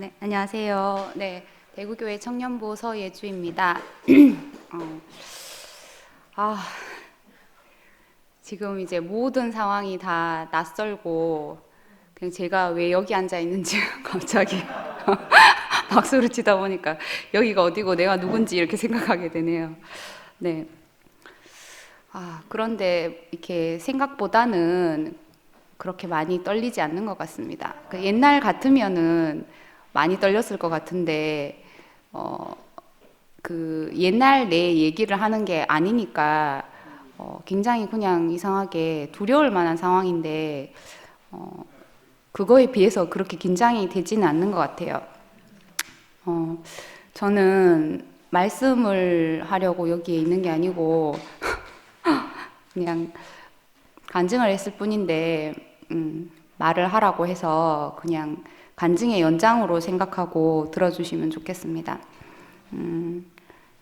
네, 안녕하세요. 네, 대구교회 청년부 서예주입니다. 어, 아, 지금 이제 모든 상황이 다 낯설고, 그냥 제가 왜 여기 앉아 있는지 갑자기 박수를 치다 보니까 여기가 어디고 내가 누군지 이렇게 생각하게 되네요. 네. 그런데 이렇게 생각보다는 그렇게 많이 떨리지 않는 것 같습니다. 그 옛날 같으면은 많이 떨렸을 것 같은데, 어, 그 옛날 내 얘기를 하는 게 아니니까 굉장히 그냥 이상하게 두려울 만한 상황인데 어, 그거에 비해서 그렇게 긴장이 되지는 않는 것 같아요. 어, 저는 말씀을 하려고 여기에 있는 게 아니고 그냥 간증을 했을 뿐인데 말을 하라고 해서 그냥 간증의 연장으로 생각하고 들어주시면 좋겠습니다.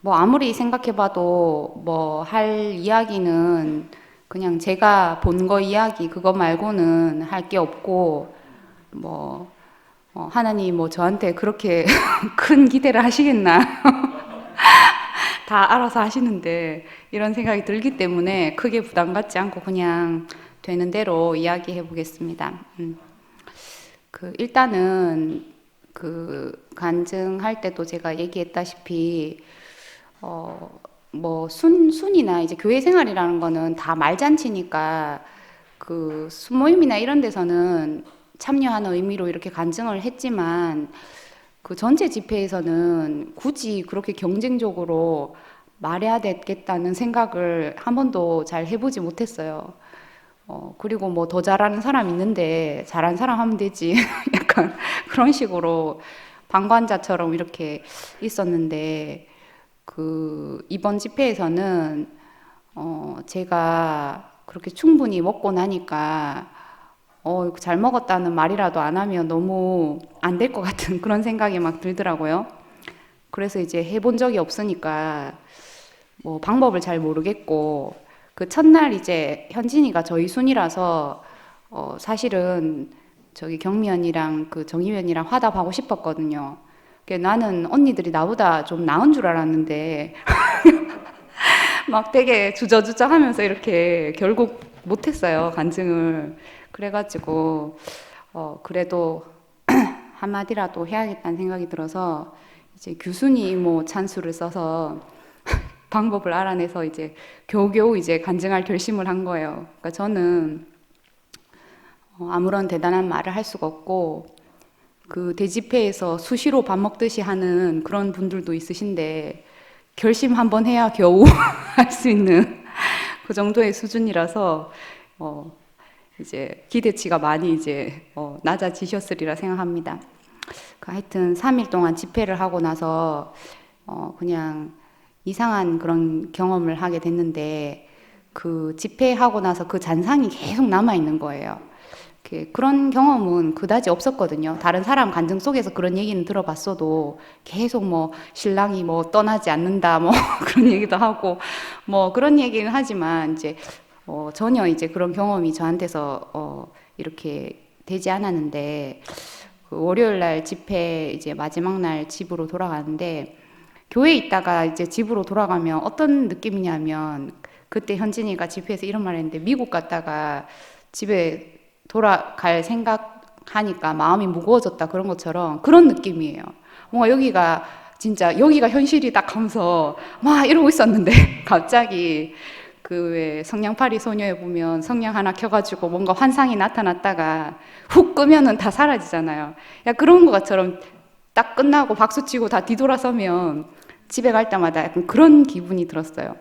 뭐 아무리 생각해봐도 뭐 할 이야기는 그냥 제가 본 거 이야기 그거 말고는 할 게 없고 뭐 하나님 뭐 저한테 그렇게 큰 기대를 하시겠나 다 알아서 하시는데 이런 생각이 들기 때문에 크게 부담 갖지 않고 그냥 되는 대로 이야기해 보겠습니다. 그 일단은 그 간증할 때도 제가 얘기했다시피 뭐 순이나 이제 교회 생활이라는 거는 다 말잔치니까 그 순모임이나 이런 데서는 참여하는 의미로 이렇게 간증을 했지만 그 전체 집회에서는 굳이 그렇게 경쟁적으로 말해야 되겠다는 생각을 한 번도 잘 해보지 못했어요. 그리고 뭐 더 잘하는 사람 있는데 잘한 사람 하면 되지. 약간 그런 식으로 방관자처럼 이렇게 있었는데 그 이번 집회에서는 제가 그렇게 충분히 먹고 나니까 잘 먹었다는 말이라도 안 하면 너무 안 될 것 같은 그런 생각이 막 들더라고요. 그래서 이제 해본 적이 없으니까 뭐 방법을 잘 모르겠고 그 첫날 이제 현진이가 저희 순이라서 사실은 저기 경미연이랑 그 정희연이랑 화답하고 싶었거든요. 나는 언니들이 나보다 좀 나은 줄 알았는데 막 되게 주저주저 하면서 이렇게 결국 못했어요, 간증을. 그래가지고, 그래도 한마디라도 해야겠다는 생각이 들어서 이제 규순이 뭐 찬수를 써서 방법을 알아내서 이제 겨우겨우 이제 간증할 결심을 한 거예요. 그러니까 저는 아무런 대단한 말을 할 수가 없고, 그 대집회에서 수시로 밥 먹듯이 하는 그런 분들도 있으신데, 결심 한번 해야 겨우 할 수 있는 그 정도의 수준이라서 이제 기대치가 많이 이제 낮아지셨으리라 생각합니다. 하여튼 3일 동안 집회를 하고 나서 그냥 이상한 그런 경험을 하게 됐는데 그 집회하고 나서 그 잔상이 계속 남아 있는 거예요. 그런 경험은 그다지 없었거든요. 다른 사람 간증 속에서 그런 얘기는 들어봤어도 계속 뭐 신랑이 뭐 떠나지 않는다 뭐 그런 얘기도 하고 뭐 그런 얘기는 하지만 이제 전혀 이제 그런 경험이 저한테서 이렇게 되지 않았는데 그 월요일 날 집회 이제 마지막 날 집으로 돌아가는데 교회에 있다가 이제 집으로 돌아가면 어떤 느낌이냐면 그때 현진이가 집회에서 이런 말 했는데 미국 갔다가 집에 돌아갈 생각하니까 마음이 무거워졌다 그런 것처럼 그런 느낌이에요. 뭔가 여기가 진짜 여기가 현실이 딱 하면서 막 이러고 있었는데 갑자기 그 왜 성냥팔이 소녀에 보면 성냥 하나 켜가지고 뭔가 환상이 나타났다가 훅 끄면은 다 사라지잖아요. 야 그런 것처럼 딱 끝나고 박수치고 다 뒤돌아서면 집에 갈 때마다 약간 그런 기분이 들었어요.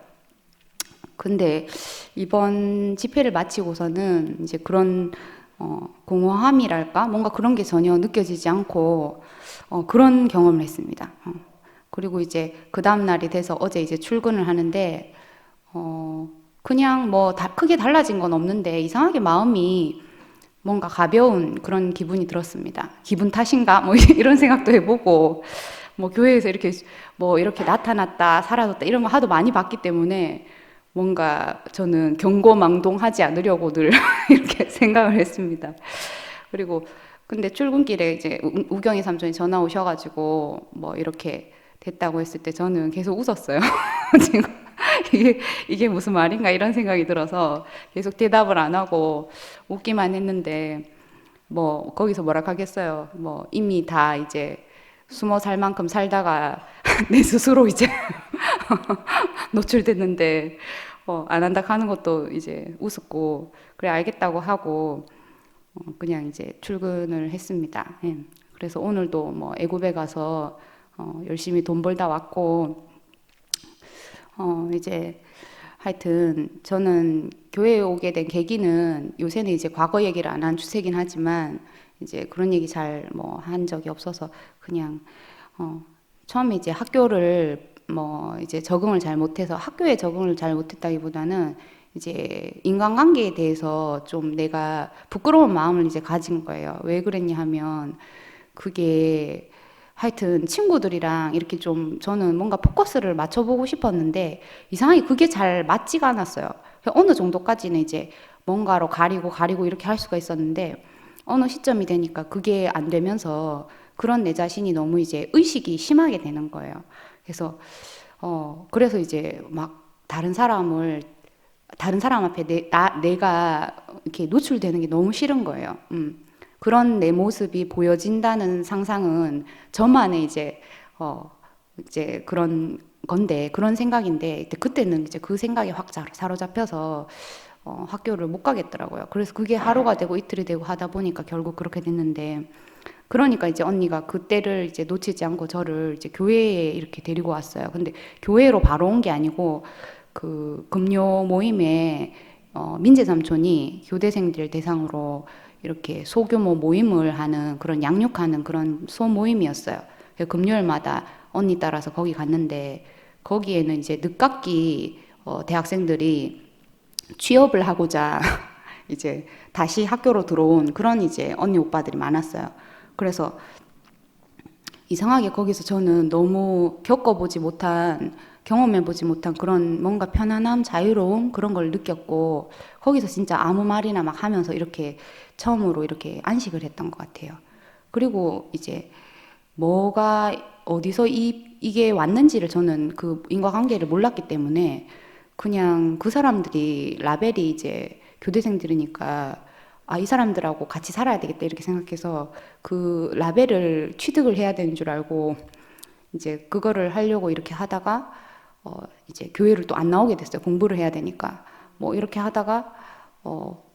근데 이번 집회를 마치고서는 이제 그런 공허함이랄까 뭔가 그런 게 전혀 느껴지지 않고 그런 경험을 했습니다. 그리고 이제 그 다음 날이 돼서 어제 이제 출근을 하는데 그냥 뭐 크게 달라진 건 없는데 이상하게 마음이 뭔가 가벼운 그런 기분이 들었습니다. 기분 탓인가? 뭐 이런 생각도 해보고 뭐 교회에서 이렇게 뭐 이렇게 나타났다 사라졌다 이런 거 하도 많이 봤기 때문에 뭔가 저는 경고망동하지 않으려고 늘 이렇게 생각을 했습니다. 그리고 근데 출근길에 이제 우경이 삼촌이 전화 오셔가지고 뭐 이렇게 됐다고 했을 때 저는 계속 웃었어요. 지금 이게 무슨 말인가 이런 생각이 들어서 계속 대답을 안 하고 웃기만 했는데 뭐 거기서 뭐라 하겠어요. 뭐 이미 다 이제 숨어 살 만큼 살다가 내 스스로 이제 노출됐는데 안 한다 하는 것도 이제 우습고 그래 알겠다고 하고 그냥 이제 출근을 했습니다. 예. 그래서 오늘도 뭐 애굽에 가서 열심히 돈 벌다 왔고 이제 하여튼 저는 교회에 오게 된 계기는 요새는 이제 과거 얘기를 안 한 추세긴 하지만 이제 그런 얘기 잘 뭐 한 적이 없어서 그냥 처음에 이제 학교를 뭐 이제 적응을 잘 못해서 학교에 적응을 잘 못했다기보다는 이제 인간관계에 대해서 좀 내가 부끄러운 마음을 이제 가진 거예요. 왜 그랬냐 하면 그게 하여튼 친구들이랑 이렇게 좀 저는 뭔가 포커스를 맞춰보고 싶었는데 이상하게 그게 잘 맞지가 않았어요. 어느 정도까지는 이제 뭔가로 가리고 이렇게 할 수가 있었는데 어느 시점이 되니까 그게 안 되면서 그런 내 자신이 너무 이제 의식이 심하게 되는 거예요. 그래서 그래서 이제 막 다른 사람 앞에 내가 이렇게 노출되는 게 너무 싫은 거예요. 그런 내 모습이 보여진다는 상상은 저만의 이제 그런 건데, 그런 생각인데, 그때는 이제 그 생각에 확 사로잡혀서, 학교를 못 가겠더라고요. 그래서 그게 하루가 되고 이틀이 되고 하다 보니까 결국 그렇게 됐는데, 그러니까 이제 언니가 그때를 이제 놓치지 않고 저를 이제 교회에 이렇게 데리고 왔어요. 근데 교회로 바로 온 게 아니고, 그 금요 모임에 민재 삼촌이 교대생들 대상으로 이렇게 소규모 모임을 하는 그런 양육하는 그런 소모임이었어요. 금요일마다 언니 따라서 거기 갔는데 거기에는 이제 늦깎이 대학생들이 취업을 하고자 이제 다시 학교로 들어온 그런 이제 언니 오빠들이 많았어요. 그래서 이상하게 거기서 저는 너무 경험해보지 못한 그런 뭔가 편안함, 자유로움 그런 걸 느꼈고 거기서 진짜 아무 말이나 막 하면서 이렇게 처음으로 이렇게 안식을 했던 것 같아요. 그리고 이제 뭐가 어디서 이게 왔는지를 저는 그 인과관계를 몰랐기 때문에 그냥 그 사람들이 라벨이 이제 교대생들이니까 이 사람들하고 같이 살아야 되겠다 이렇게 생각해서 그 라벨을 취득을 해야 되는 줄 알고 이제 그거를 하려고 이렇게 하다가 이제 교회를 또 안 나오게 됐어요. 공부를 해야 되니까. 뭐 이렇게 하다가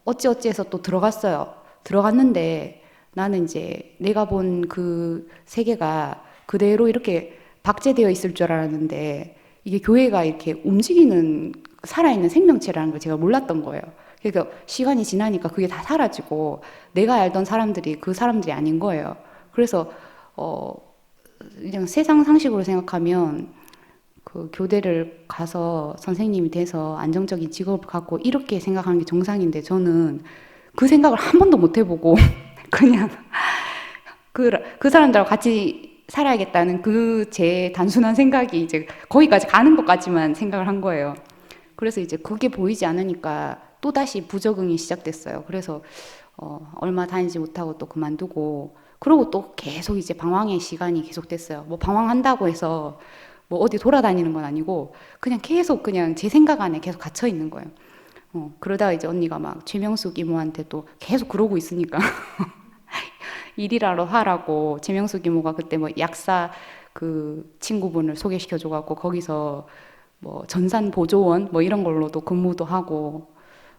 어찌어찌해서 또 들어갔어요. 들어갔는데 나는 이제 내가 본 그 세계가 그대로 이렇게 박제되어 있을 줄 알았는데 이게 교회가 이렇게 움직이는 살아있는 생명체라는 걸 제가 몰랐던 거예요. 그래서 시간이 지나니까 그게 다 사라지고 내가 알던 사람들이 그 사람들이 아닌 거예요. 그래서 그냥 세상 상식으로 생각하면 그 교대를 가서 선생님이 돼서 안정적인 직업을 갖고 이렇게 생각하는 게 정상인데 저는 그 생각을 한 번도 못 해보고 그냥 그 사람들하고 같이 살아야겠다는 그 제 단순한 생각이 이제 거기까지 가는 것까지만 생각을 한 거예요. 그래서 이제 그게 보이지 않으니까 또다시 부적응이 시작됐어요. 그래서 얼마 다니지 못하고 또 그만두고 그러고 또 계속 이제 방황의 시간이 계속됐어요. 뭐 방황한다고 해서 뭐 어디 돌아다니는 건 아니고 그냥 계속 그냥 제 생각 안에 계속 갇혀 있는 거예요. 그러다가 이제 언니가 막 최명숙 이모한테 또 계속 그러고 있으니까 일이라도 하라고 최명숙 이모가 그때 뭐 약사 그 친구분을 소개시켜줘갖고 거기서 뭐 전산보조원 뭐 이런 걸로도 근무도 하고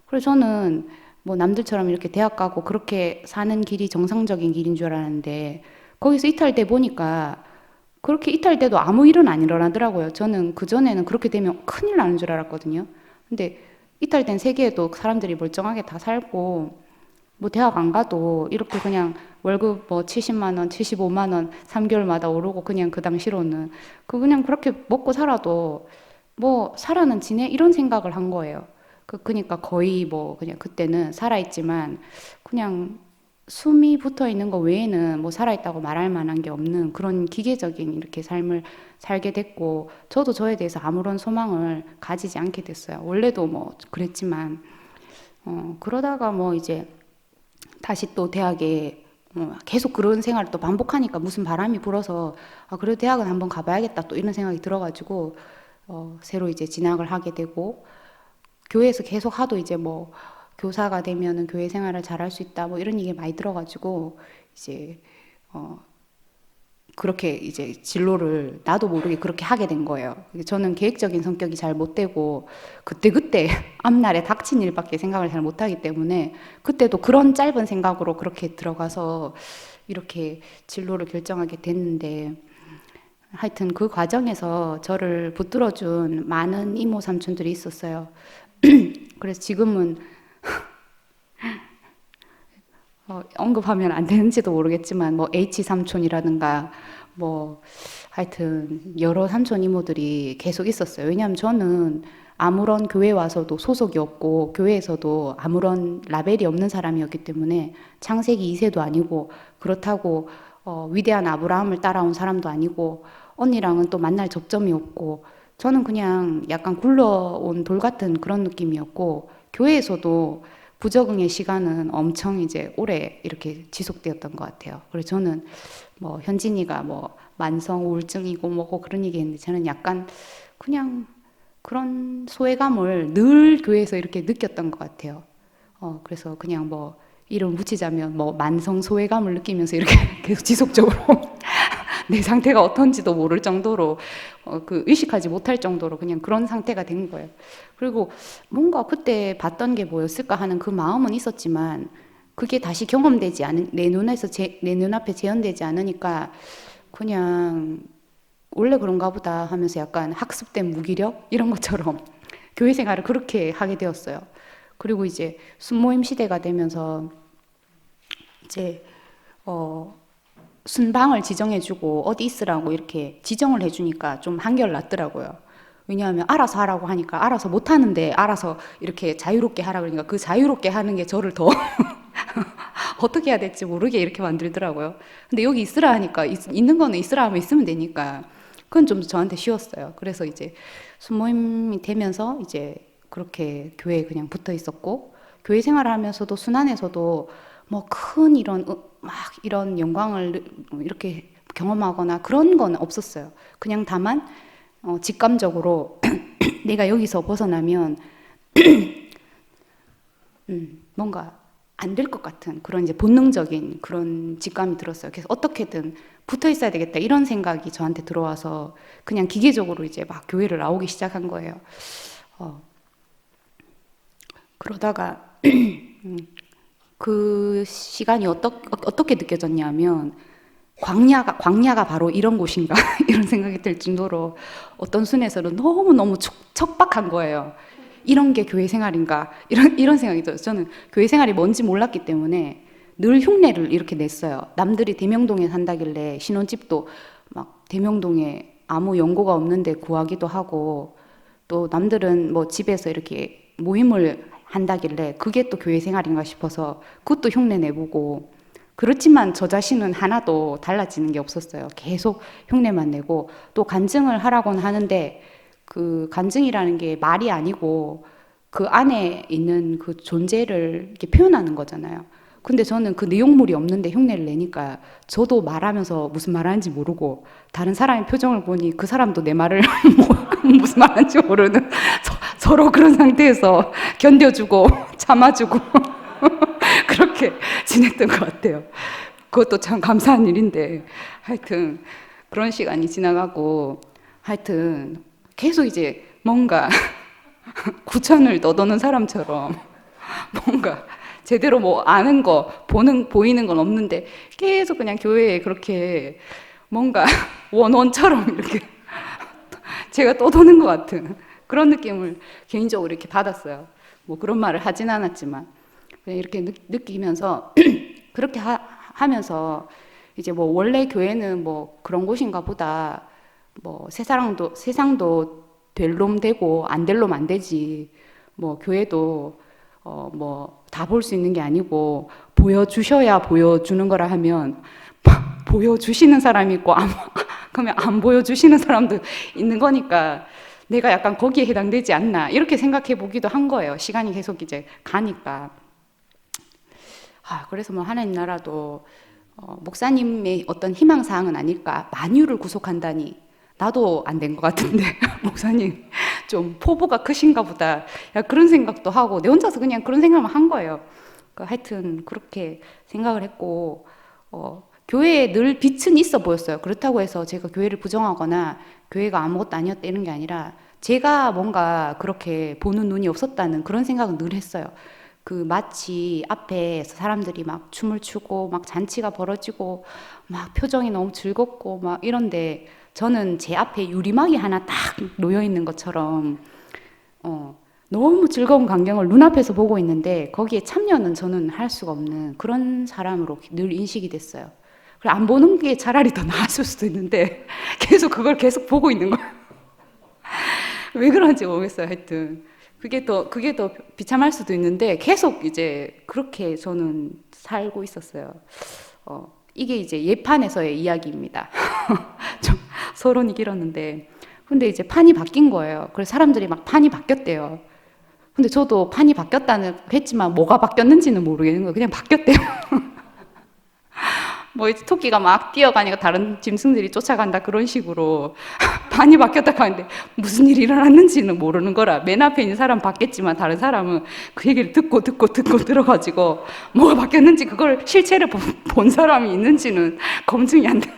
그래서 저는 뭐 남들처럼 이렇게 대학 가고 그렇게 사는 길이 정상적인 길인 줄 알았는데 거기서 이탈돼 보니까 그렇게 이탈돼도 아무 일은 안 일어나더라고요. 저는 그전에는 그렇게 되면 큰일 나는 줄 알았거든요. 근데 이탈된 세계에도 사람들이 멀쩡하게 다 살고 뭐 대학 안 가도 이렇게 그냥 월급 뭐 70만 원, 75만 원 3개월마다 오르고 그냥 그 당시로는 그냥 그렇게 먹고 살아도 뭐 살아는 지내 이런 생각을 한 거예요. 그러니까 거의 뭐 그냥 그때는 살아있지만 그냥 숨이 붙어 있는 거 외에는 뭐 살아있다고 말할 만한 게 없는 그런 기계적인 이렇게 삶을 살게 됐고 저도 저에 대해서 아무런 소망을 가지지 않게 됐어요. 원래도 뭐 그랬지만 그러다가 뭐 이제 다시 또 대학에 계속 그런 생활을 또 반복하니까 무슨 바람이 불어서 그래도 대학은 한번 가봐야겠다 또 이런 생각이 들어가지고 새로 이제 진학을 하게 되고 교회에서 계속 하도 이제 뭐 교사가 되면은 교회 생활을 잘할 수 있다 뭐 이런 얘기 많이 들어가지고 이제 그렇게 이제 진로를 나도 모르게 그렇게 하게 된 거예요. 저는 계획적인 성격이 잘 못 되고 그때그때 앞날에 닥친 일밖에 생각을 잘 못하기 때문에 그때도 그런 짧은 생각으로 그렇게 들어가서 이렇게 진로를 결정하게 됐는데 하여튼 그 과정에서 저를 붙들어준 많은 이모 삼촌들이 있었어요. 그래서 지금은 언급하면 안 되는지도 모르겠지만 뭐 H 삼촌이라든가 뭐 하여튼 여러 삼촌 이모들이 계속 있었어요. 왜냐하면 저는 아무런 교회 와서도 소속이 없고 교회에서도 아무런 라벨이 없는 사람이었기 때문에 창세기 2세도 아니고 그렇다고 위대한 아브라함을 따라온 사람도 아니고 언니랑은 또 만날 접점이 없고 저는 그냥 약간 굴러온 돌 같은 그런 느낌이었고 교회에서도 부적응의 시간은 엄청 이제 오래 이렇게 지속되었던 것 같아요. 그래서 저는 뭐 현진이가 뭐 만성 우울증이고 뭐고 그런 얘기 했는데 저는 약간 그냥 그런 소외감을 늘 교회에서 이렇게 느꼈던 것 같아요. 그래서 그냥 뭐 이름 붙이자면 뭐 만성 소외감을 느끼면서 이렇게 계속 지속적으로 내 상태가 어떤지도 모를 정도로 그 의식하지 못할 정도로 그냥 그런 상태가 된 거예요. 그리고 뭔가 그때 봤던 게 뭐였을까 하는 그 마음은 있었지만 그게 다시 경험되지 않은 내 눈에서 내 눈앞에 재현되지 않으니까 그냥 원래 그런가 보다 하면서 약간 학습된 무기력 이런 것처럼 교회 생활을 그렇게 하게 되었어요. 그리고 이제 순모임 시대가 되면서 이제 순방을 지정해주고 어디 있으라고 이렇게 지정을 해주니까 좀 한결 낫더라고요. 왜냐하면 알아서 하라고 하니까 알아서 못하는데 알아서 이렇게 자유롭게 하라 그러니까 그 자유롭게 하는 게 저를 더 어떻게 해야 될지 모르게 이렇게 만들더라고요. 근데 여기 있으라 하니까 있는 거는 있으라 하면 있으면 되니까 그건 좀 저한테 쉬웠어요. 그래서 이제 순모임이 되면서 이제 그렇게 교회에 그냥 붙어 있었고 교회 생활을 하면서도 순환에서도 뭐 큰 이런 막 이런 영광을 이렇게 경험하거나 그런 건 없었어요. 그냥 다만 직감적으로 내가 여기서 벗어나면 뭔가 안 될 것 같은 그런 이제 본능적인 그런 직감이 들었어요. 그래서 어떻게든 붙어 있어야 되겠다 이런 생각이 저한테 들어와서 그냥 기계적으로 이제 막 교회를 나오기 시작한 거예요. 그러다가 그 시간이 어떻게 느껴졌냐면 광야가 바로 이런 곳인가 이런 생각이 들 정도로 어떤 순에서는 너무너무 척박한 거예요. 이런 게 교회 생활인가 이런 생각이 들어요. 저는 교회 생활이 뭔지 몰랐기 때문에 늘 흉내를 이렇게 냈어요. 남들이 대명동에 산다길래 신혼집도 막 대명동에 아무 연고가 없는데 구하기도 하고 또 남들은 뭐 집에서 이렇게 모임을 한다길래 그게 또 교회 생활인가 싶어서 그것도 흉내 내보고 그렇지만 저 자신은 하나도 달라지는 게 없었어요. 계속 흉내만 내고 또 간증을 하라고는 하는데 그 간증이라는 게 말이 아니고 그 안에 있는 그 존재를 이렇게 표현하는 거잖아요. 근데 저는 그 내용물이 없는데 흉내를 내니까 저도 말하면서 무슨 말하는지 모르고 다른 사람의 표정을 보니 그 사람도 내 말을 무슨 말하는지 모르는 서로 그런 상태에서 견뎌주고 참아주고 그렇게 지냈던 것 같아요. 그것도 참 감사한 일인데 하여튼 그런 시간이 지나가고 하여튼 계속 이제 뭔가 구천을 너도는 사람처럼 뭔가 제대로 뭐 아는 거 보이는 건 없는데 계속 그냥 교회에 그렇게 뭔가 원원처럼 이렇게 제가 떠도는 것 같은 그런 느낌을 개인적으로 이렇게 받았어요. 뭐 그런 말을 하진 않았지만 그냥 이렇게 느끼면서 그렇게 하면서 이제 뭐 원래 교회는 뭐 그런 곳인가 보다 뭐 세상도 될 놈 되고 안 될 놈 안 되지 뭐 교회도 뭐 다 볼 수 있는 게 아니고 보여주셔야 보여주는 거라 하면 보여주시는 사람이 있고 그러면 안 보여주시는 사람도 있는 거니까 내가 약간 거기에 해당되지 않나 이렇게 생각해 보기도 한 거예요. 시간이 계속 이제 가니까 그래서 뭐 하나님 나라도 목사님의 어떤 희망사항은 아닐까. 만유를 구속한다니. 나도 안 된 것 같은데 목사님 좀 포부가 크신가 보다. 야, 그런 생각도 하고 내 혼자서 그냥 그런 생각만 한 거예요. 하여튼 그렇게 생각을 했고 교회에 늘 빛은 있어 보였어요. 그렇다고 해서 제가 교회를 부정하거나 교회가 아무것도 아니었다 이런 게 아니라 제가 뭔가 그렇게 보는 눈이 없었다는 그런 생각은 늘 했어요. 마치 앞에 사람들이 막 춤을 추고 막 잔치가 벌어지고 막 표정이 너무 즐겁고 막 이런데 저는 제 앞에 유리막이 하나 딱 놓여 있는 것처럼 너무 즐거운 광경을 눈앞에서 보고 있는데 거기에 참여는 저는 할 수가 없는 그런 사람으로 늘 인식이 됐어요. 안 보는 게 차라리 더 나았을 수도 있는데 계속 그걸 계속 보고 있는 거예요. 왜 그런지 모르겠어요. 하여튼 그게 더 비참할 수도 있는데 계속 이제 그렇게 저는 살고 있었어요. 이게 이제 예판에서의 이야기입니다. 좀 서론이 길었는데 근데 이제 판이 바뀐 거예요. 그래서 사람들이 막 판이 바뀌었대요. 근데 저도 판이 바뀌었다는 했지만 뭐가 바뀌었는지는 모르겠는 거예요. 그냥 바뀌었대요. 뭐 이제 토끼가 막 뛰어가니까 다른 짐승들이 쫓아간다 그런 식으로 판이 바뀌었다 하는데 무슨 일이 일어났는지는 모르는 거라. 맨 앞에 있는 사람 봤겠지만 다른 사람은 그 얘기를 듣고 들어가지고 뭐가 바뀌었는지 그걸 실체를 본 사람이 있는지는 검증이 안 돼.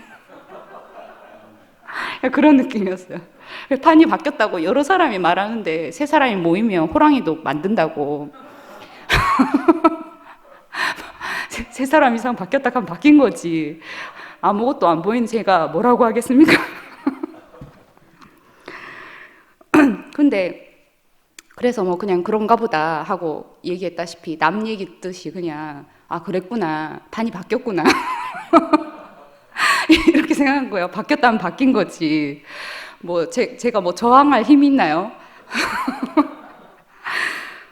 그런 느낌이었어요. 판이 바뀌었다고 여러 사람이 말하는데 세 사람이 모이면 호랑이도 만든다고. 세 사람 이상 바뀌었다 하면 바뀐 거지. 아무것도 안 보이는 제가 뭐라고 하겠습니까? 근데 그래서 뭐 그냥 그런가 보다 하고 얘기했다시피 남 얘기 뜻이 그냥 그랬구나. 판이 바뀌었구나. 이렇게 생각한 거예요. 바뀌었다면 바뀐 거지. 뭐 제가 뭐 저항할 힘이 있나요?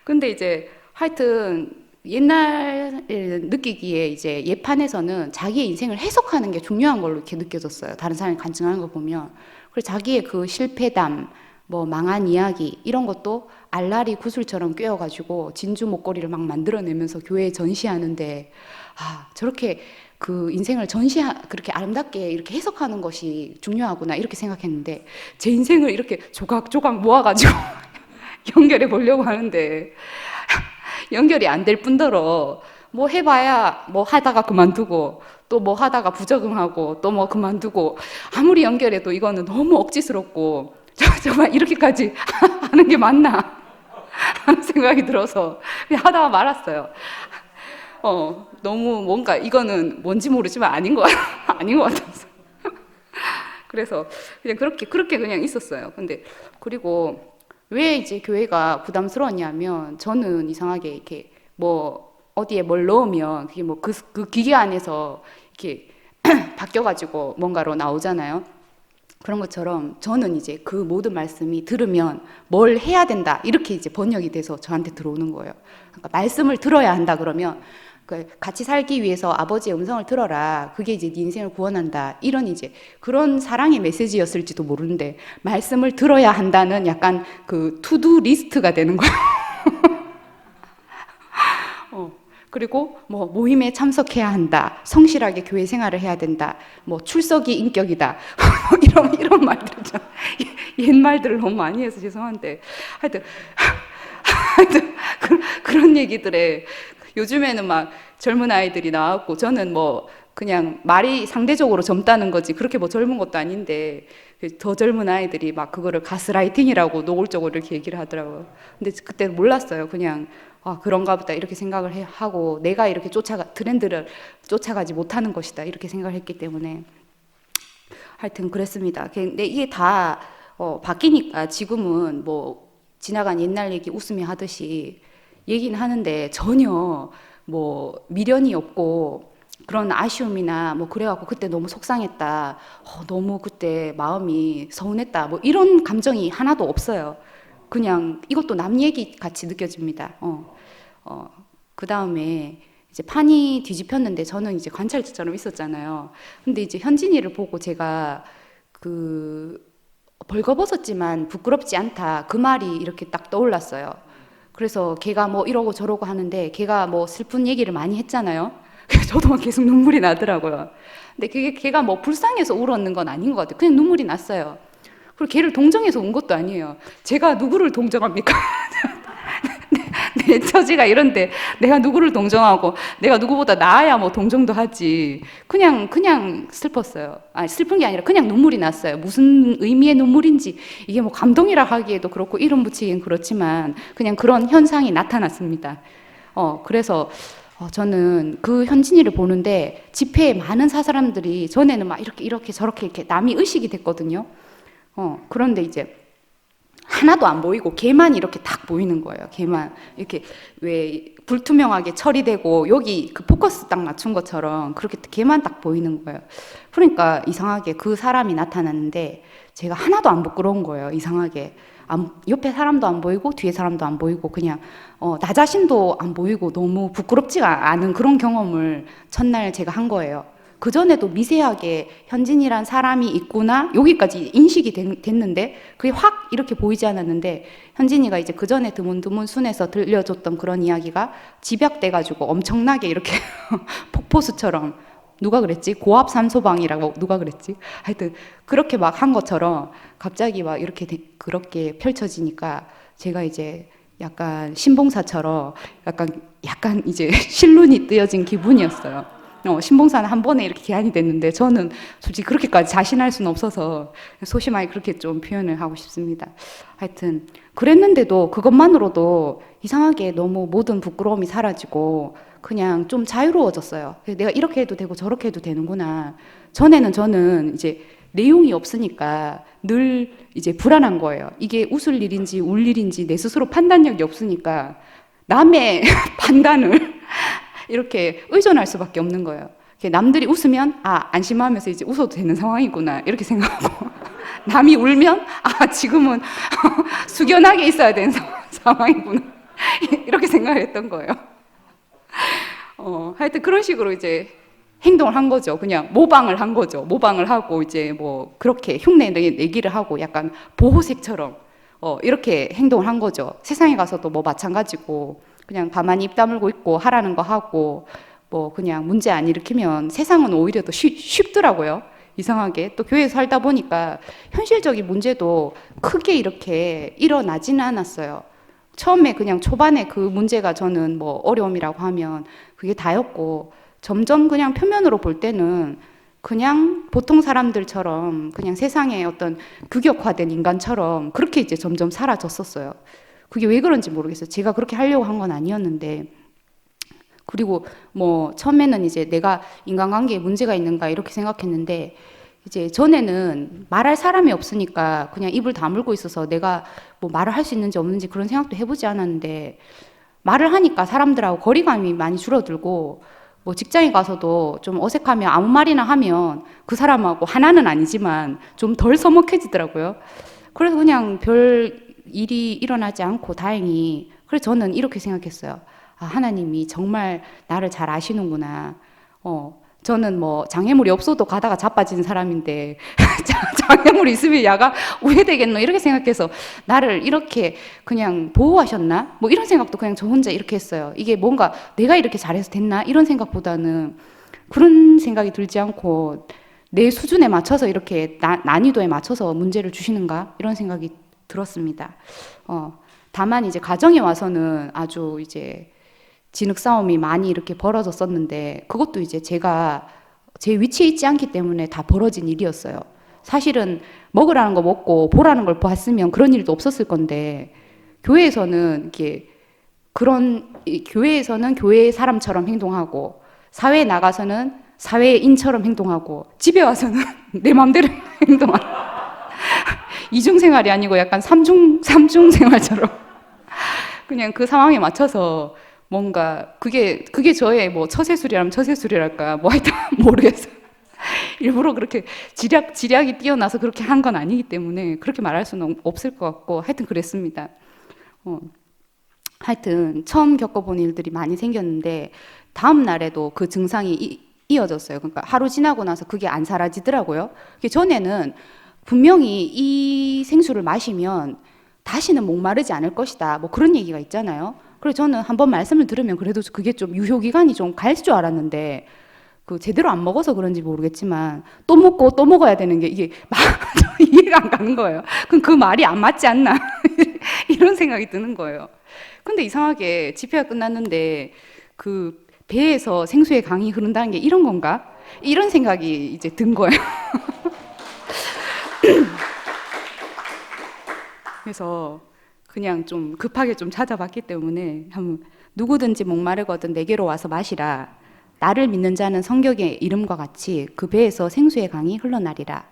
근데 이제 하여튼 옛날에 느끼기에 이제 예판에서는 자기의 인생을 해석하는 게 중요한 걸로 이렇게 느껴졌어요. 다른 사람이 간증하는 거 보면. 그래서 자기의 그 실패담, 뭐 망한 이야기 이런 것도 알라리 구슬처럼 꿰어가지고 진주 목걸이를 막 만들어내면서 교회에 전시하는데 저렇게 그 인생을 그렇게 아름답게 이렇게 해석하는 것이 중요하구나 이렇게 생각했는데 제 인생을 이렇게 조각조각 모아가지고 연결해 보려고 하는데 연결이 안 될 뿐더러 뭐 해봐야 뭐 하다가 그만두고 또 뭐 하다가 부적응하고 또 뭐 그만두고 아무리 연결해도 이거는 너무 억지스럽고 정말 이렇게까지 하는 게 맞나 하는 생각이 들어서 그냥 하다가 말았어요. 너무 뭔가 이거는 뭔지 모르지만 아닌 것 같아서. 그래서 그냥 그렇게 그냥 있었어요. 근데 그리고 왜 이제 교회가 부담스러웠냐면 저는 이상하게 이렇게 뭐 어디에 뭘 넣으면 그게 뭐 그 기계 안에서 이렇게 바뀌어가지고 뭔가로 나오잖아요. 그런 것처럼 저는 이제 그 모든 말씀이 들으면 뭘 해야 된다 이렇게 이제 번역이 돼서 저한테 들어오는 거예요. 그러니까 말씀을 들어야 한다 그러면 같이 살기 위해서 아버지의 음성을 들어라. 그게 이제 네 인생을 구원한다. 이런 이제 그런 사랑의 메시지였을지도 모르는데 말씀을 들어야 한다는 약간 그 투두 리스트가 되는 거예요. 그리고 뭐 모임에 참석해야 한다. 성실하게 교회 생활을 해야 된다. 뭐 출석이 인격이다. 이런 말들 있잖아요. 옛 말들을 너무 많이 해서 죄송한데 하여튼 그런 얘기들에 요즘에는 막 젊은 아이들이 나왔고 저는 뭐 그냥 말이 상대적으로 젊다는 거지 그렇게 뭐 젊은 것도 아닌데 더 젊은 아이들이 막 그거를 가스라이팅이라고 노골적으로 이렇게 얘기를 하더라고요. 근데 그때 몰랐어요. 그냥 그런가 보다 이렇게 생각을 하고 내가 이렇게 트렌드를 쫓아가지 못하는 것이다 이렇게 생각을 했기 때문에 하여튼 그랬습니다. 근데 이게 다 바뀌니까 지금은 뭐 지나간 옛날 얘기 웃으며 하듯이 얘기는 하는데 전혀 뭐 미련이 없고 그런 아쉬움이나 뭐 그래갖고 그때 너무 속상했다, 너무 그때 마음이 서운했다, 뭐 이런 감정이 하나도 없어요. 그냥 이것도 남 얘기 같이 느껴집니다. 그 다음에 이제 판이 뒤집혔는데 저는 이제 관찰자처럼 있었잖아요. 근데 이제 현진이를 보고 제가 벌거벗었지만 부끄럽지 않다 그 말이 이렇게 딱 떠올랐어요. 그래서 걔가 뭐 이러고 저러고 하는데 걔가 뭐 슬픈 얘기를 많이 했잖아요. 그래서 저도 막 계속 눈물이 나더라고요. 근데 그게 걔가 뭐 불쌍해서 울었는 건 아닌 것 같아요. 그냥 눈물이 났어요. 그리고 걔를 동정해서 운 것도 아니에요. 제가 누구를 동정합니까? 내 처지가 이런데 내가 누구를 동정하고 내가 누구보다 나아야 뭐 동정도 하지. 그냥 슬펐어요. 아니, 슬픈 게 아니라 그냥 눈물이 났어요. 무슨 의미의 눈물인지 이게 뭐 감동이라 하기에도 그렇고 이름 붙이기엔 그렇지만 그냥 그런 현상이 나타났습니다. 그래서 저는 그 현진이를 보는데 집회에 많은 사람들이 전에는 막 이렇게 저렇게 이렇게 남이 의식이 됐거든요. 그런데 이제 하나도 안 보이고 걔만 이렇게 딱 보이는 거예요. 걔만 이렇게 왜 불투명하게 처리되고 여기 그 포커스 딱 맞춘 것처럼 그렇게 걔만 딱 보이는 거예요. 그러니까 이상하게 그 사람이 나타났는데 제가 하나도 안 부끄러운 거예요. 이상하게 옆에 사람도 안 보이고 뒤에 사람도 안 보이고 그냥 나 자신도 안 보이고 너무 부끄럽지가 않은 그런 경험을 첫날 제가 한 거예요. 그전에도 미세하게 현진이란 사람이 있구나 여기까지 인식이 됐는데 그게 확 이렇게 보이지 않았는데 현진이가 이제 그전에 드문드문 순에서 들려줬던 그런 이야기가 집약돼가지고 엄청나게 이렇게 폭포수처럼 누가 그랬지? 고압산소방이라고 누가 그랬지? 하여튼 그렇게 막 한 것처럼 갑자기 막 이렇게 그렇게 펼쳐지니까 제가 이제 약간 신봉사처럼 약간 이제 실눈이 뜨여진 기분이었어요. 신봉사는 한 번에 이렇게 개안이 됐는데 저는 솔직히 그렇게까지 자신할 수는 없어서 소심하게 그렇게 좀 표현을 하고 싶습니다. 하여튼 그랬는데도 그것만으로도 이상하게 너무 모든 부끄러움이 사라지고 그냥 좀 자유로워졌어요. 내가 이렇게 해도 되고 저렇게 해도 되는구나. 전에는 저는 이제 내용이 없으니까 늘 이제 불안한 거예요. 이게 웃을 일인지 울 일인지 내 스스로 판단력이 없으니까 남의 판단을 이렇게 의존할 수밖에 없는 거예요. 남들이 웃으면 안심하면서 이제 웃어도 되는 상황이구나 이렇게 생각하고 남이 울면 지금은 숙연하게 있어야 되는 상황이구나 이렇게 생각을 했던 거예요. 하여튼 그런 식으로 이제 행동을 한 거죠. 그냥 모방을 한 거죠. 모방을 하고 이제 뭐 그렇게 흉내 내기를 하고 약간 보호색처럼 이렇게 행동을 한 거죠. 세상에 가서도 뭐 마찬가지고 그냥 가만히 입 다물고 있고 하라는 거 하고 뭐 그냥 문제 안 일으키면 세상은 오히려 더 쉽더라고요. 이상하게 또 교회에 살다 보니까 현실적인 문제도 크게 이렇게 일어나지는 않았어요. 처음에 그냥 초반에 그 문제가 저는 뭐 어려움이라고 하면 그게 다였고 점점 그냥 표면으로 볼 때는 그냥 보통 사람들처럼 그냥 세상에 어떤 규격화된 인간처럼 그렇게 이제 점점 사라졌었어요. 그게 왜 그런지 모르겠어요. 제가 그렇게 하려고 한 건 아니었는데. 그리고 뭐 처음에는 이제 내가 인간관계에 문제가 있는가 이렇게 생각했는데 이제 전에는 말할 사람이 없으니까 그냥 입을 다물고 있어서 내가 뭐 말을 할 수 있는지 없는지 그런 생각도 해보지 않았는데 말을 하니까 사람들하고 거리감이 많이 줄어들고 뭐 직장에 가서도 좀 어색하면 아무 말이나 하면 그 사람하고 하나는 아니지만 좀 덜 서먹해지더라고요. 그래서 그냥 별 일이 일어나지 않고 다행히 그래서 저는 이렇게 생각했어요. 하나님이 정말 나를 잘 아시는구나. 저는 뭐 장애물이 없어도 가다가 자빠지는 사람인데 장애물이 있으면 야가 우회되겠노 이렇게 생각해서 나를 이렇게 그냥 보호하셨나? 뭐 이런 생각도 그냥 저 혼자 이렇게 했어요. 이게 뭔가 내가 이렇게 잘해서 됐나? 이런 생각보다는 그런 생각이 들지 않고 내 수준에 맞춰서 이렇게 난이도에 맞춰서 문제를 주시는가? 이런 생각이 들었습니다. 다만 이제 가정에 와서는 아주 이제 진흙 싸움이 많이 이렇게 벌어졌었는데 그것도 이제 제가 제 위치에 있지 않기 때문에 다 벌어진 일이었어요. 사실은 먹으라는 거 먹고 보라는 걸 봤으면 그런 일도 없었을 건데 교회에서는 이렇게 교회에서는 교회 사람처럼 행동하고 사회에 나가서는 사회인처럼 행동하고 집에 와서는 내 마음대로 행동하고 이중 생활이 아니고 약간 삼중 생활처럼 그냥 그 상황에 맞춰서 뭔가 그게 저의 뭐 처세술이라면 처세술이랄까 뭐 하여튼 모르겠어요. 일부러 그렇게 지략이 뛰어나서 그렇게 한 건 아니기 때문에 그렇게 말할 수는 없을 것 같고 하여튼 그랬습니다. 하여튼 처음 겪어본 일들이 많이 생겼는데 다음 날에도 그 증상이 이어졌어요. 그러니까 하루 지나고 나서 그게 안 사라지더라고요. 전에는 분명히 이 생수를 마시면 다시는 목마르지 않을 것이다. 뭐 그런 얘기가 있잖아요. 그래서 저는 한번 말씀을 들으면 그래도 그게 좀 유효기간이 좀 갈 줄 알았는데 그 제대로 안 먹어서 그런지 모르겠지만 또 먹고 또 먹어야 되는 게 이게 이해가 안 가는 거예요. 그럼 그 말이 안 맞지 않나 이런 생각이 드는 거예요. 근데 이상하게 집회가 끝났는데 그 배에서 생수의 강이 흐른다는 게 이런 건가? 이런 생각이 이제 든 거예요. 그래서 그냥 좀 급하게 좀 찾아봤기 때문에 한번 누구든지 목마르거든 내게로 와서 마시라. 나를 믿는 자는 성경의 이름과 같이 그 배에서 생수의 강이 흘러나리라.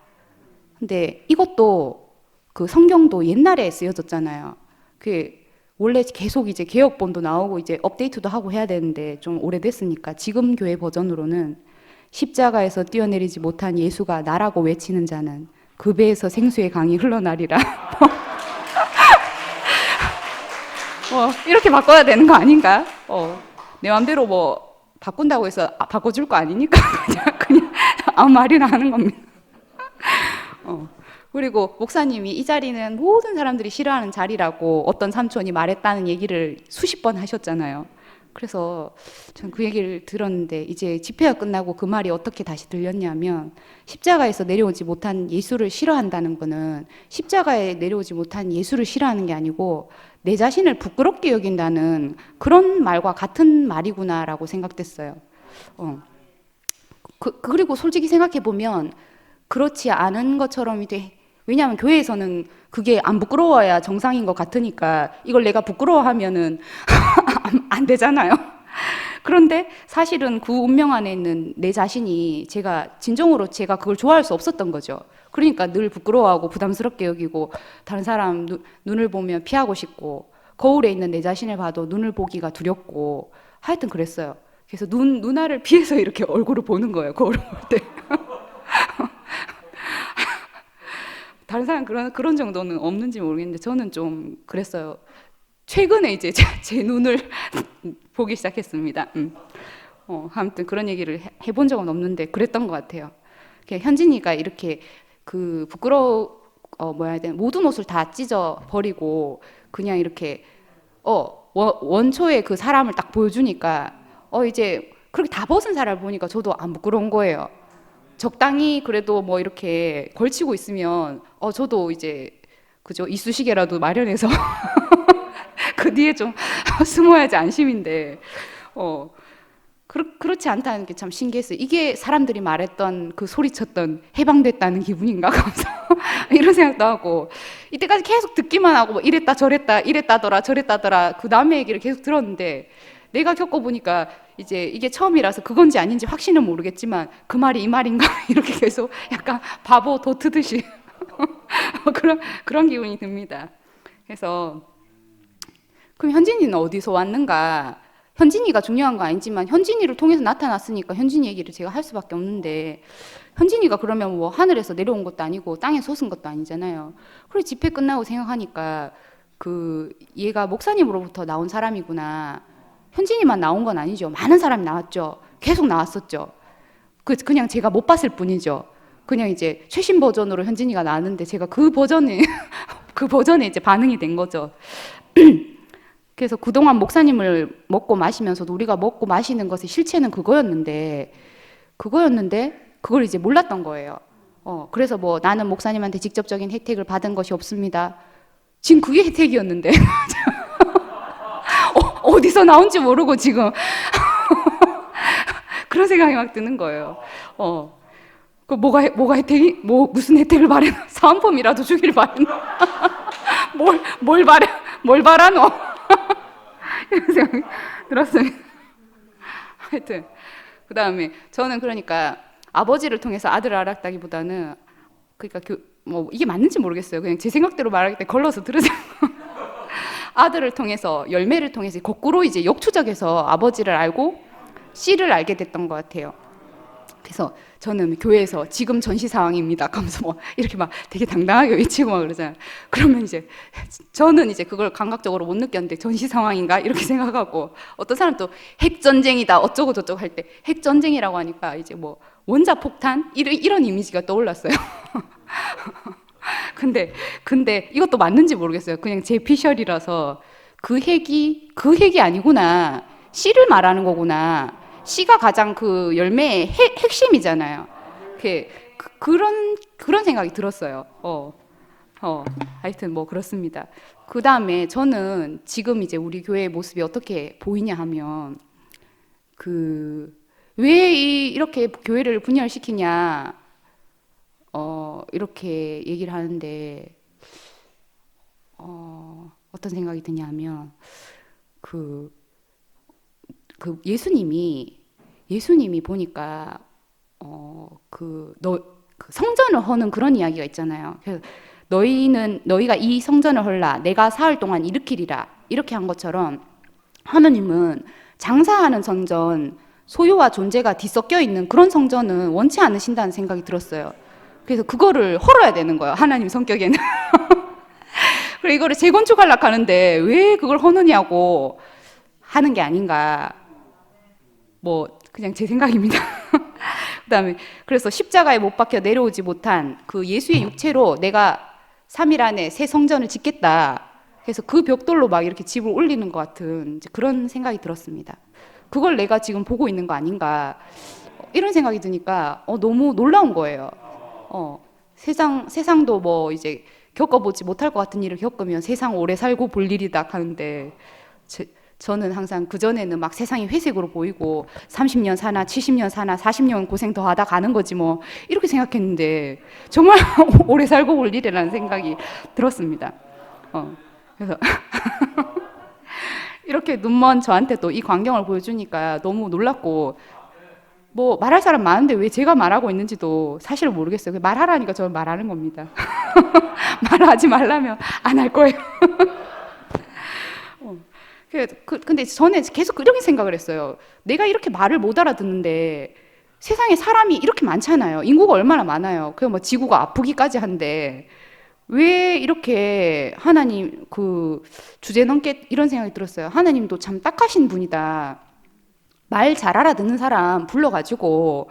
근데 이것도 그 성경도 옛날에 쓰여졌잖아요. 그 원래 계속 이제 개혁본도 나오고 이제 업데이트도 하고 해야 되는데 좀 오래됐으니까 지금 교회 버전으로는 십자가에서 뛰어내리지 못한 예수가 나라고 외치는 자는 그 배에서 생수의 강이 흘러나리라. 이렇게 바꿔야 되는 거 아닌가? 내 맘대로 뭐 바꾼다고 해서 바꿔줄 거 아니니까 그냥 아무 말이나 하는 겁니다. 그리고 목사님이 이 자리는 모든 사람들이 싫어하는 자리라고 어떤 삼촌이 말했다는 얘기를 수십 번 하셨잖아요. 그래서 전 그 얘기를 들었는데 이제 집회가 끝나고 그 말이 어떻게 다시 들렸냐면 십자가에서 내려오지 못한 예수를 싫어한다는 거는 십자가에 내려오지 못한 예수를 싫어하는 게 아니고 내 자신을 부끄럽게 여긴다는 그런 말과 같은 말이구나라고 생각됐어요. 그리고 솔직히 생각해 보면 그렇지 않은 것처럼 이제 왜냐하면 교회에서는 그게 안 부끄러워야 정상인 것 같으니까 이걸 내가 부끄러워하면은 안 되잖아요. 그런데 사실은 그 운명 안에 있는 내 자신이 진정으로 제가 그걸 좋아할 수 없었던 거죠. 그러니까 늘 부끄러워하고 부담스럽게 여기고 다른 사람 눈을 보면 피하고 싶고 거울에 있는 내 자신을 봐도 눈을 보기가 두렵고 하여튼 그랬어요. 그래서 누나를 피해서 이렇게 얼굴을 보는 거예요. 거울을 볼 때. 다른 사람 그런 정도는 없는지 모르겠는데 저는 좀 그랬어요. 최근에 이제 제 눈을 보기 시작했습니다. 아무튼 그런 얘기를 해본 적은 없는데 그랬던 것 같아요. 현진이가 이렇게 그 모든 옷을 다 찢어 버리고 그냥 이렇게 원초의 그 사람을 딱 보여주니까 이제 그렇게 다 벗은 사람을 보니까 저도 안 부끄러운 거예요. 적당히 그래도 뭐 이렇게 걸치고 있으면 저도 이제 그죠 이쑤시개라도 마련해서 그 뒤에 좀 숨어야지 안심인데 그렇지 않다는 게 참 신기했어요. 이게 사람들이 말했던 그 소리쳤던 해방됐다는 기분인가 하면서 이런 생각도 하고 이때까지 계속 듣기만 하고 뭐 이랬다 저랬다 이랬다더라 저랬다더라 그 남의 얘기를 계속 들었는데 내가 겪어보니까 이제 이게 처음이라서 그건지 아닌지 확신은 모르겠지만 그 말이 이 말인가 이렇게 계속 약간 바보 도트듯이 그런 기분이 듭니다. 그래서 그럼 현진이는 어디서 왔는가? 현진이가 중요한 거 아니지만 현진이를 통해서 나타났으니까 현진이 얘기를 제가 할 수밖에 없는데 현진이가 그러면 뭐 하늘에서 내려온 것도 아니고 땅에 솟은 것도 아니잖아요. 그리고 집회 끝나고 생각하니까 얘가 목사님으로부터 나온 사람이구나. 현진이만 나온 건 아니죠. 많은 사람이 나왔죠. 계속 나왔었죠. 그냥 제가 못 봤을 뿐이죠. 그냥 이제 최신 버전으로 현진이가 나왔는데 제가 그 버전에 이제 반응이 된 거죠. 그래서 그동안 목사님을 먹고 마시면서도 우리가 먹고 마시는 것의 실체는 그거였는데 그걸 이제 몰랐던 거예요. 그래서 뭐 나는 목사님한테 직접적인 혜택을 받은 것이 없습니다. 지금 그게 혜택이었는데 어디서 나온지 모르고 지금 그런 생각이 막 드는 거예요. 그 뭐가 혜택이 무슨 혜택을 바래? 사은품이라도 주길 바랬나? 뭘 바라노? 이런 생각이 들었습니다. 하여튼 그 다음에 저는 그러니까 아버지를 통해서 아들을 알았다기보다는 그러니까 뭐 이게 맞는지 모르겠어요. 그냥 제 생각대로 말하기 때문에 걸러서 들으세요. 아들을 통해서 열매를 통해서 거꾸로 이제 역추적해서 아버지를 알고 씨를 알게 됐던 것 같아요. 그래서 저는 교회에서 지금 전시 상황입니다. 하면서 뭐 이렇게 막 되게 당당하게 외치고 막 그러잖아요. 그러면 이제 저는 이제 그걸 감각적으로 못 느꼈는데 전시 상황인가 이렇게 생각하고 어떤 사람 또 핵전쟁이다 어쩌고 저쩌고 할 때 핵전쟁이라고 하니까 이제 뭐 원자폭탄 이런 이미지가 떠올랐어요. 근데 이것도 맞는지 모르겠어요. 그냥 제 피셜이라서 그 핵이 아니구나. 씨를 말하는 거구나. 씨가 가장 그 열매의 핵심이잖아요. 그런 생각이 들었어요. 하여튼 뭐 그렇습니다. 그 다음에 저는 지금 이제 우리 교회의 모습이 어떻게 보이냐 하면, 왜 이렇게 교회를 분열시키냐, 이렇게 얘기를 하는데, 어떤 생각이 드냐 하면, 예수님이 보니까, 성전을 허는 그런 이야기가 있잖아요. 그래서 너희가 이 성전을 헐라, 내가 사흘 동안 일으키리라, 이렇게 한 것처럼 하느님은 장사하는 성전, 소유와 존재가 뒤섞여 있는 그런 성전은 원치 않으신다는 생각이 들었어요. 그래서 그거를 헐어야 되는 거예요, 하나님 성격에는. 그리고 이거를 재건축하려고 하는데 왜 그걸 허느냐고 하는 게 아닌가. 뭐 그냥 제 생각입니다. 그다음에 그래서 십자가에 못 박혀 내려오지 못한 그 예수의 육체로 내가 3일 안에 새 성전을 짓겠다. 그래서 그 벽돌로 막 이렇게 집을 올리는 것 같은 이제 그런 생각이 들었습니다. 그걸 내가 지금 보고 있는 거 아닌가, 이런 생각이 드니까 너무 놀라운 거예요. 세상도 뭐 이제 겪어보지 못할 것 같은 일을 겪으면 세상 오래 살고 볼 일이다 하는데, 저는 항상 그전에는 막 세상이 회색으로 보이고 30년 사나 70년 사나 40년 고생 더 하다 가는 거지 뭐, 이렇게 생각했는데 정말 오래 살고 볼 일이라는 생각이 들었습니다. 그래서 이렇게 눈먼 저한테 또 이 광경을 보여주니까 너무 놀랐고, 뭐 말할 사람 많은데 왜 제가 말하고 있는지도 사실 모르겠어요. 말하라니까 저는 말하는 겁니다. 말하지 말라면 안 할 거예요. 근데 저는 계속 이렇게 생각을 했어요. 내가 이렇게 말을 못 알아듣는데 세상에 사람이 이렇게 많잖아요. 인구가 얼마나 많아요. 뭐 지구가 아프기까지 한데 왜 이렇게 하나님 주제 넘게, 이런 생각이 들었어요. 하나님도 참 딱하신 분이다. 말 잘 알아듣는 사람 불러가지고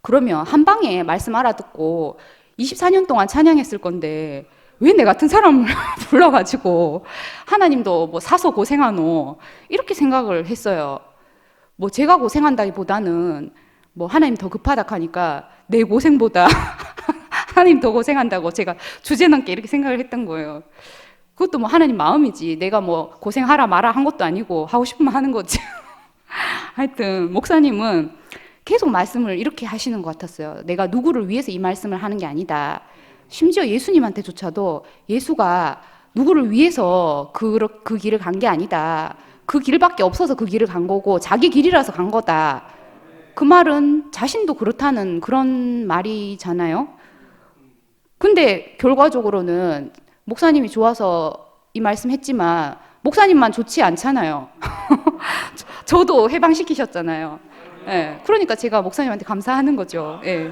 그러면 한 방에 말씀 알아듣고 24년 동안 찬양했을 건데 왜 내 같은 사람을 불러가지고 하나님도 뭐 사서 고생하노, 이렇게 생각을 했어요. 뭐 제가 고생한다기보다는 뭐 하나님 더 급하다 하니까 내 고생보다 하나님 더 고생한다고 제가 주제 넘게 이렇게 생각을 했던 거예요. 그것도 뭐 하나님 마음이지, 내가 뭐 고생하라 마라 한 것도 아니고 하고 싶으면 하는 거지. 하여튼 목사님은 계속 말씀을 이렇게 하시는 것 같았어요. 내가 누구를 위해서 이 말씀을 하는 게 아니다. 심지어 예수님한테조차도 예수가 누구를 위해서 그 길을 간 게 아니다. 그 길밖에 없어서 그 길을 간 거고 자기 길이라서 간 거다. 그 말은 자신도 그렇다는 그런 말이잖아요. 근데 결과적으로는 목사님이 좋아서 이 말씀 했지만 목사님만 좋지 않잖아요. 저도 해방시키셨잖아요. 예, 그러니까 제가 목사님한테 감사하는 거죠. 예.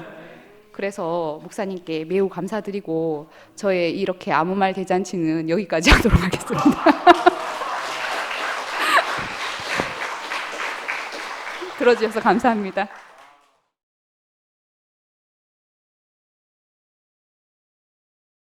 그래서 목사님께 매우 감사드리고 저의 이렇게 아무 말 대잔치는 여기까지 하도록 하겠습니다. 들어주셔서 감사합니다.